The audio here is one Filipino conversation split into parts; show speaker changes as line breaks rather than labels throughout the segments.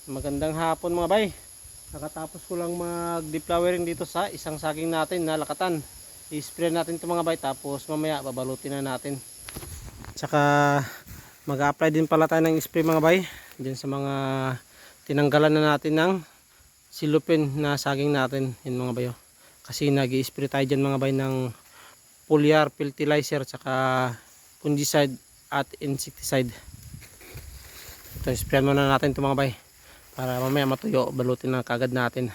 Magandang hapon mga bay. Nakatapos ko lang mag-deflowering dito sa isang saging natin na lakatan. I-spray natin ito mga bay, tapos mamaya babalutin na natin. Tsaka mag-apply din pala tayo ng spray mga bay diyan sa mga tinanggalan na natin ng silupin na saging natin. Yun mga bayo. Kasi nag-i-spray tayo dyan mga bay ng foliar fertilizer tsaka fungicide at insecticide. Ito, sprayan muna natin ito mga bay para mamaya matuyo, balutin na kagad natin.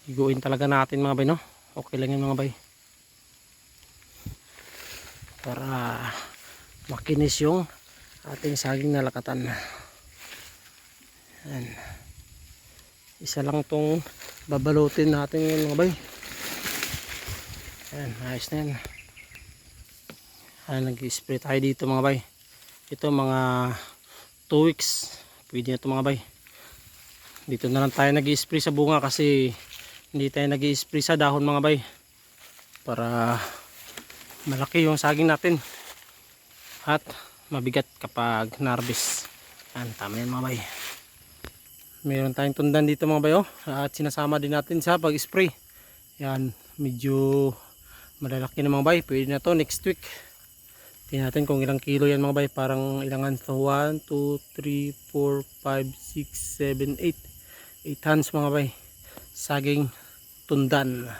Higuin talaga natin mga bay, no? Okay lang yun mga bay, para makinis yung ating saging na lakatan. Yan. Isa lang tong babalutin natin ngayon mga bay. Yan, ayos na yan. Nag-spray tayo dito mga bay. Ito mga 2 weeks pwede na ito mga bay. Dito na lang tayo nag-i-spray sa bunga kasi hindi tayo nag-i-spray sa dahon mga bay, para malaki yung saging natin at mabigat kapag na-harvest. Yan, tama yan mga bay. Meron tayong tundan dito mga bay, oh, at sinasama din natin sa pag-spray. Yan, medyo malalaki na mga bay. Pwede na to next week. Tingnan natin kung ilang kilo yan mga bay. Parang ilangan to 1, 2, 3, 4, 5, 6, 7, 8 hands mga bay. Saging tundan.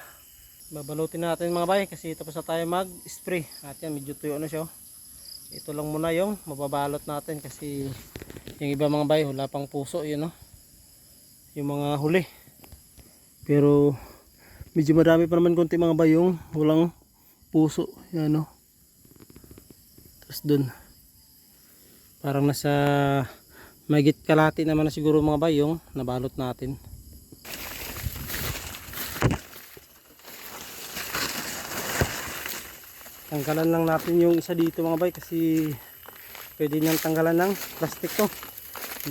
Babalutin natin mga bay kasi tapos na tayo mag-spray. At yan, medyo tuyo na siya. Ito lang muna yung mababalot natin kasi yung iba mga bay wala pang puso yun, no? Yung mga huli. Pero medyo marami pa naman konti mga bay yung walang puso. Yan, no? Dun parang nasa mahigit kalahati naman na siguro mga bay yung nabalot natin. Tanggalan lang natin yung isa dito mga bay kasi pwede niyang tanggalan ng plastic to.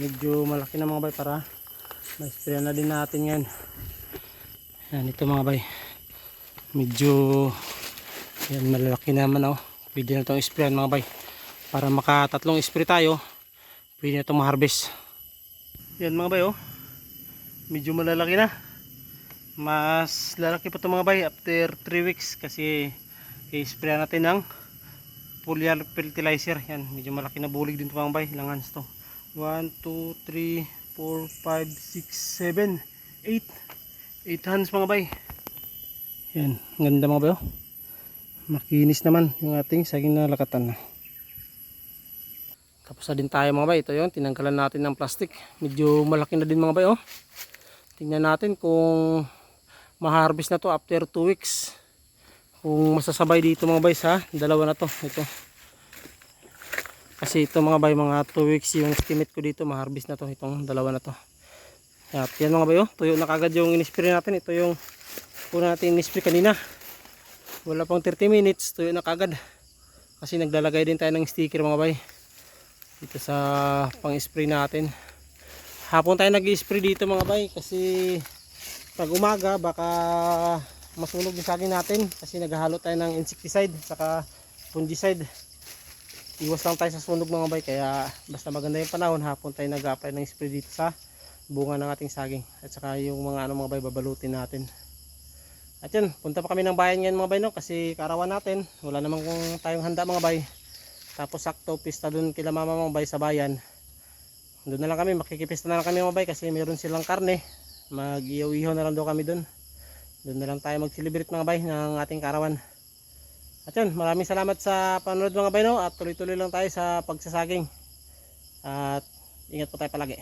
Medyo malaki na mga bay para ma-sprayan na din natin yan. Yan, ito mga bay medyo yan, malalaki naman, oh. Pwede na itong sprayan mga bay. Para makatatlong spray tayo, pwede na itong ma-harvest. Yan mga bay, oh. Medyo malalaki na. Mas lalaki pa ito mga bay after 3 weeks kasi i-spray natin ng foliar fertilizer. Yan, medyo malaki na bulig din ito mga bay. Ilang hands to? 1, 2, 3, 4, 5, 6, 7, 8 hands mga bay. Yan, ganda mga bay, oh. Makinis naman yung ating saging na lakatan. Tapos na din tayo mga bay. Ito yung tinanggalan natin ng plastic. Medyo malaki na din mga bay, oh. Tingnan natin kung ma-harvest na to after 2 weeks. Kung masasabay dito mga bay sa dalawa na to. Ito. Kasi ito mga bay, mga 2 weeks yung estimate ko dito, ma-harvest na to itong dalawa na to. At yan mga bay, oh. Tuyo na kagad yung in-spray natin. Ito yung una natin in-spray kanina. Wala pang 30 minutes, tuyo na kagad. Kasi naglalagay din tayo ng sticker mga bay dito sa pang-spray natin. Hapon tayo nag-spray dito mga bay kasi pag umaga baka masunog yung saging natin kasi naghahalo tayo ng insecticide saka fungicide. Iwas lang tayo sa sunog mga bay, kaya basta maganda yung panahon, hapon tayo nag-apply ng spray dito sa bunga ng ating saging. At saka yung mga mga bay babalutin natin. At yun, punta pa kami ng bayan ngayon mga bay, no? Kasi kaarawan natin, wala namang kung tayong handa mga bay. Tapos sakto, pista dun kila mama mga bay sa bayan. Doon na lang kami, makikipista na lang kami mga bay kasi meron silang karne. Mag-iyaw-ihaw na lang daw kami dun. Doon na lang tayo mag-celebrate mga bay ng ating kaarawan. At yun, maraming salamat sa panonood mga bay, no? At tuloy-tuloy lang tayo sa pagsasaging. At ingat po tayo palagi.